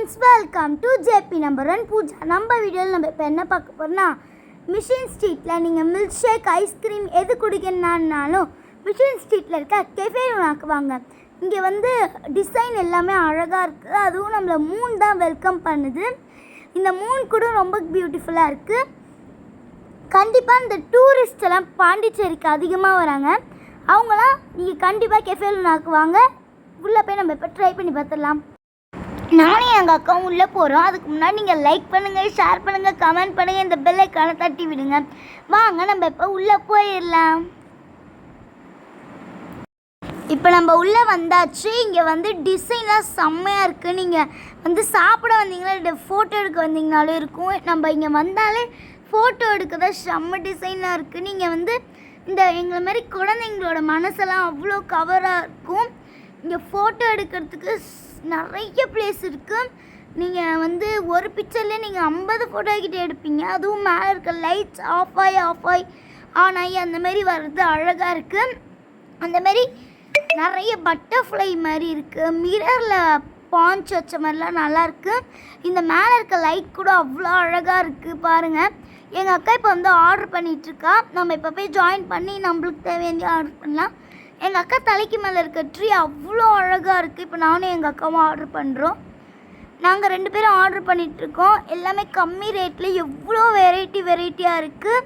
Friends, welcome to JP number 1 Pooja. நம்ம வீடியோவில் நம்ம இப்போ என்ன பார்க்க போகிறோம்னா, மிஷின் ஸ்ட்ரீட்டில் நீங்கள் மில்க் ஷேக், ஐஸ்கிரீம் எது குடிக்கணுன்னாலும் மிஷின் ஸ்ட்ரீட்டில் இருக்க கெஃபே உனக்கு வாங்க. இங்கே டிசைன் எல்லாமே அழகாக இருக்குது. அதுவும் நம்மளை மூன் தான் வெல்கம் பண்ணுது. இந்த மூன் கூட ரொம்ப பியூட்டிஃபுல்லாக இருக்குது. கண்டிப்பாக இந்த டூரிஸ்ட் எல்லாம் பாண்டிச்சேரிக்கு அதிகமாக வராங்க. அவங்களாம் நீங்கள் கண்டிப்பாக கெஃபே உனக்கு வாங்க. உள்ளே போய் நம்ம இப்போ ட்ரை பண்ணி பார்த்துடலாம். நானும் எங்கள் அக்காவும் உள்ளே போகிறோம். அதுக்கு முன்னாடி நீங்கள் லைக் பண்ணுங்கள், ஷேர் பண்ணுங்கள், கமெண்ட் பண்ணுங்கள், இந்த பெல் ஐக்கானை தட்டி விடுங்க. வாங்க நம்ம இப்போ உள்ளே போயிடலாம். இப்போ நம்ம உள்ளே வந்தாச்சு. இங்கே டிசைனாக செம்மையாக இருக்குது. நீங்கள் சாப்பிட வந்தீங்களா, இல்லை ஃபோட்டோ எடுக்க வந்தீங்கனாலும் இருக்கும். நம்ம இங்கே வந்தாலே ஃபோட்டோ எடுக்க தான் செம்ம டிசைனாக இருக்குது. நீங்கள் இந்த எங்களை மாதிரி குழந்தைங்களோட மனசெல்லாம் அவ்வளோ கவராக இருக்கும். இங்கே ஃபோட்டோ எடுக்கிறதுக்கு நிறைய பிளேஸ் இருக்குது. நீங்கள் ஒரு பிக்சர்லேயே நீங்கள் 50 ஃபோட்டோ கிட்டே எடுப்பீங்க. அதுவும் மேலே இருக்க லைட்ஸ் ஆஃப் ஆகி ஆன் ஆகி அந்தமாரி வர்றது அழகாக இருக்குது. அந்தமாரி நிறைய பட்டர்ஃப்ளை மாதிரி இருக்குது. மிரரில் பாஞ்ச் வச்ச மாதிரிலாம் நல்லாயிருக்கு. இந்த மேலே இருக்க லைட் கூட அவ்வளோ அழகாக இருக்குது. பாருங்கள், எங்கள் அக்கா இப்போ ஆர்டர் பண்ணிகிட்ருக்கா. நம்ம இப்போ போய் ஜாயின் பண்ணி நம்மளுக்கு தேவையான ஆர்டர் பண்ணலாம். எங்கள் அக்கா தலைக்கு மேலே இருக்க ட்ரீ அவ்வளோ அழகாக இருக்குது. இப்போ நானும் எங்கள் அக்காவும் ஆர்டர் பண்ணுறோம். நாங்கள் 2 பேரும் ஆர்டர் பண்ணிகிட்ருக்கோம். எல்லாமே கம்மி ரேட்டில் எவ்வளோ வெரைட்டியாக இருக்குது.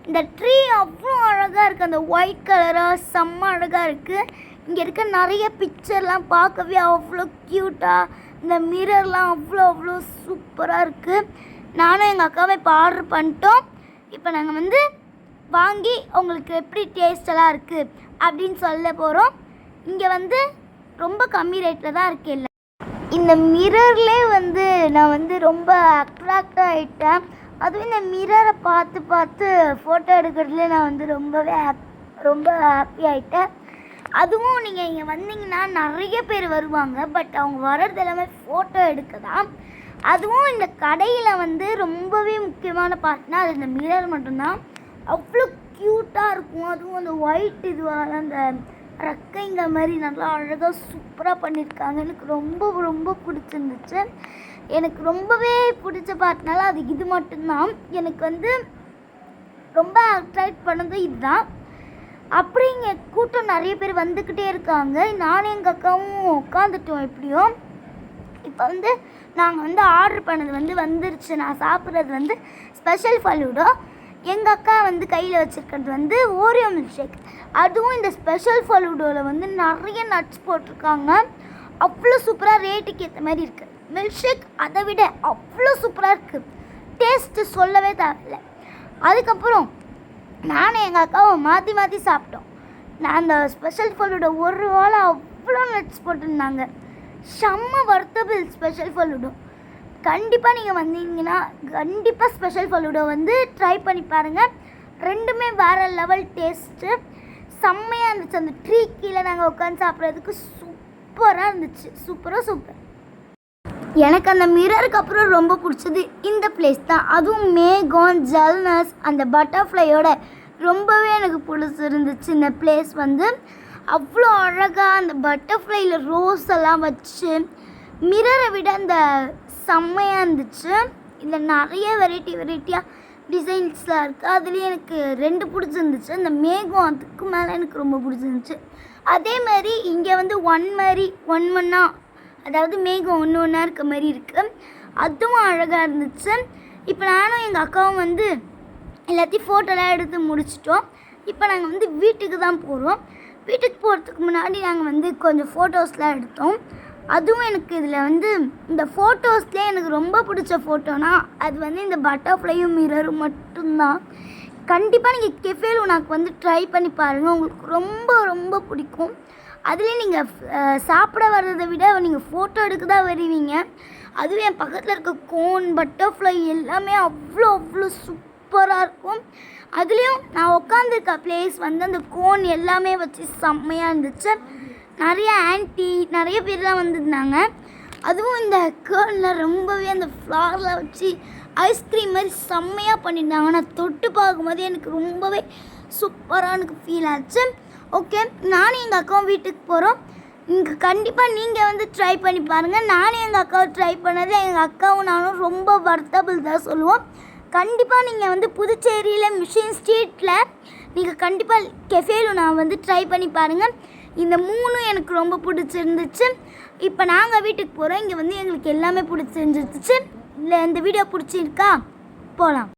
இந்த ட்ரீ அவ்வளோ அழகாக இருக்குது. அந்த ஒயிட் கலராக செம்ம அழகாக இருக்குது. இங்கே இருக்க நிறைய பிக்சர்லாம் பார்க்கவே அவ்வளோ க்யூட்டாக, இந்த மிரர்லாம் அவ்வளோ சூப்பராக இருக்குது. நானும் எங்கள் அக்காவும் இப்போ ஆர்டர் பண்ணிட்டோம். இப்போ நாங்கள் வாங்கி உங்களுக்கு எப்படி டேஸ்டெல்லாம் இருக்குது அப்படின்னு சொல்ல போகிறோம். இங்கே ரொம்ப கம்மி ரேட்டில் தான் இருக்குது. இல்லை, இந்த மிரர்லேயே நான் ரொம்ப அட்ராக்ட் ஆகிட்டேன். அதுவும் இந்த மிரரை பார்த்து ஃபோட்டோ எடுக்கிறதுலே நான் ரொம்ப ஹாப்பி ஆகிட்டேன். அதுவும் நீங்கள் இங்கே வந்தீங்கன்னா நிறைய பேர் வருவாங்க. பட் அவங்க வர்றது எல்லாமே ஃபோட்டோ எடுக்க தான். அதுவும் இந்த கடையில் ரொம்பவே முக்கியமான பார்ட்னா அது இந்த மிரர் மட்டும்தான். அவ்வளோ க்யூட்டாக இருக்கும். அதுவும் அந்த ஒயிட் இதுவாக அந்த ரெக்கைங்க மாதிரி நல்லா அழகாக சூப்பராக பண்ணியிருக்காங்க. எனக்கு ரொம்ப பிடிச்சிருந்துச்சு. எனக்கு ரொம்பவே பிடிச்ச பார்ட்னால அது இது மட்டும்தான். எனக்கு ரொம்ப அட்ராக்ட் பண்ணது இதுதான். அப்படி இங்கே கூட்டம் நிறைய பேர் வந்துக்கிட்டே இருக்காங்க. நானும் எங்கள் அக்காவும் உட்காந்துட்டோம். எப்படியோ இப்போ நாங்கள் ஆர்டர் பண்ணது வந்துருச்சு. நான் சாப்பிட்றது ஸ்பெஷல் ஃபலூடா. எங்கள் அக்கா கையில் வச்சுருக்கிறது ஓரியோ மில்க் ஷேக். அதுவும் இந்த ஸ்பெஷல் ஃபலூடோவில் நிறைய நட்ஸ் போட்டிருக்காங்க. அவ்வளோ சூப்பராக ரேட்டுக்கு ஏற்ற மாதிரி இருக்குது. மில்க் ஷேக் அதை விட அவ்வளோ சூப்பராக இருக்குது. டேஸ்ட்டு சொல்லவே தேவையில்லை. அதுக்கப்புறம் நானும் எங்கள் அக்காவும் மாற்றி சாப்பிட்டோம். நான் அந்த ஸ்பெஷல் ஃபலூடோ ஒரு வாழை அவ்வளோ நட்ஸ் போட்டிருந்தாங்க. செம்ம வர்த்தபிள் ஸ்பெஷல் ஃபலூடோ. கண்டிப்பாக நீங்கள் வந்தீங்கன்னா கண்டிப்பாக ஸ்பெஷல் ஃபலூடோ ட்ரை பண்ணி பாருங்கள். ரெண்டுமே வேறு லெவல் டேஸ்ட்டு. செம்மையாக இருந்துச்சு. அந்த ட்ரீ கீழே நாங்கள் உட்காந்து சாப்பிட்றதுக்கு சூப்பராக இருந்துச்சு. சூப்பர். எனக்கு அந்த மிரருக்கு அப்புறம் ரொம்ப பிடிச்சது இந்த பிளேஸ் தான். அதுவும் மேகம், ஜல்னஸ், அந்த பட்டர்ஃப்ளையோட ரொம்பவே எனக்கு பிடிச்சிருந்துச்சு. இந்த பிளேஸ் அவ்வளோ அழகாக அந்த பட்டர்ஃப்ளையில் ரோஸ் எல்லாம் வச்சு மிரரை விட அந்த செம்மையாக இருந்துச்சு. இதில் நிறைய வெரைட்டியாக டிசைன்ஸ்லாம் இருக்குது. அதுலேயே எனக்கு 2 பிடிச்சிருந்துச்சு. அந்த மேகம் அதுக்கு மேலே எனக்கு ரொம்ப பிடிச்சிருந்துச்சு. அதே மாதிரி இங்கே ஒன்றா அதாவது மேகம் ஒன்றா இருக்க மாதிரி இருக்குது. அதுவும் அழகாக இருந்துச்சு. இப்போ நானும் எங்கள் அக்காவும் எல்லாத்தையும் ஃபோட்டோலாம் எடுத்து முடிச்சிட்டோம். இப்போ நாங்கள் வீட்டுக்கு தான் போகிறோம். வீட்டுக்கு போகிறதுக்கு முன்னாடி நாங்கள் கொஞ்சம் ஃபோட்டோஸ்லாம் எடுத்தோம். அதுவும் எனக்கு இதில் இந்த ஃபோட்டோஸ்லேயே எனக்கு ரொம்ப பிடிச்ச ஃபோட்டோனா அது இந்த பட்டர்ஃப்ளையும் மிரரும் மட்டும்தான். கண்டிப்பாக நீங்கள் கெஃபே லூனாக்கு ட்ரை பண்ணி பாருங்கள். உங்களுக்கு ரொம்ப பிடிக்கும். அதுலேயும் நீங்கள் சாப்பிட வர்றதை விட நீங்கள் ஃபோட்டோ எடுக்க தான் வருவீங்க. அதுவும் என் பக்கத்தில் இருக்க கோன், பட்டர்ஃப்ளை எல்லாமே அவ்வளோ சூப்பராக இருக்கும். அதுலேயும் நான் உட்காந்துருக்க பிளேஸ் அந்த கோன் எல்லாமே வச்சு செம்மையாக இருந்துச்சு. நிறைய பேர்லாம் வந்திருந்தாங்க. அதுவும் இந்த கேர்னில் ரொம்பவே அந்த ஃப்ளாரில் வச்சு ஐஸ்கிரீம் மாதிரி செம்மையாக பண்ணியிருந்தாங்க. நான் தொட்டு பார்க்கும்போது எனக்கு ரொம்பவே சூப்பராக எனக்கு ஃபீல் ஆச்சு. ஓகே, நானும் எங்கள் அக்காவும் வீட்டுக்கு போகிறோம். இங்கே கண்டிப்பாக நீங்கள் வந்து ட்ரை பண்ணி பாருங்கள். நானும் எங்கள் அக்காவை ட்ரை பண்ணது, எங்கள் அக்காவும் நானும் ரொம்ப வர்த்தபிள் தான் சொல்லுவோம். கண்டிப்பாக நீங்கள் வந்து புதுச்சேரியில் மிஷின் ஸ்ட்ரீட்டில் நீங்கள் கண்டிப்பாக கெஃபே லூனா வந்து ட்ரை பண்ணி பாருங்கள். இந்த 3 எனக்கு ரொம்ப பிடிச்சிருந்துச்சு. இப்போ நாங்கள் வீட்டுக்கு போகிறோம். இங்கே வந்து எங்களுக்கு எல்லாமே பிடிச்சிருந்துச்சு. இல்லை இந்த வீடியோ பிடிச்சிருக்கா? போகலாம்.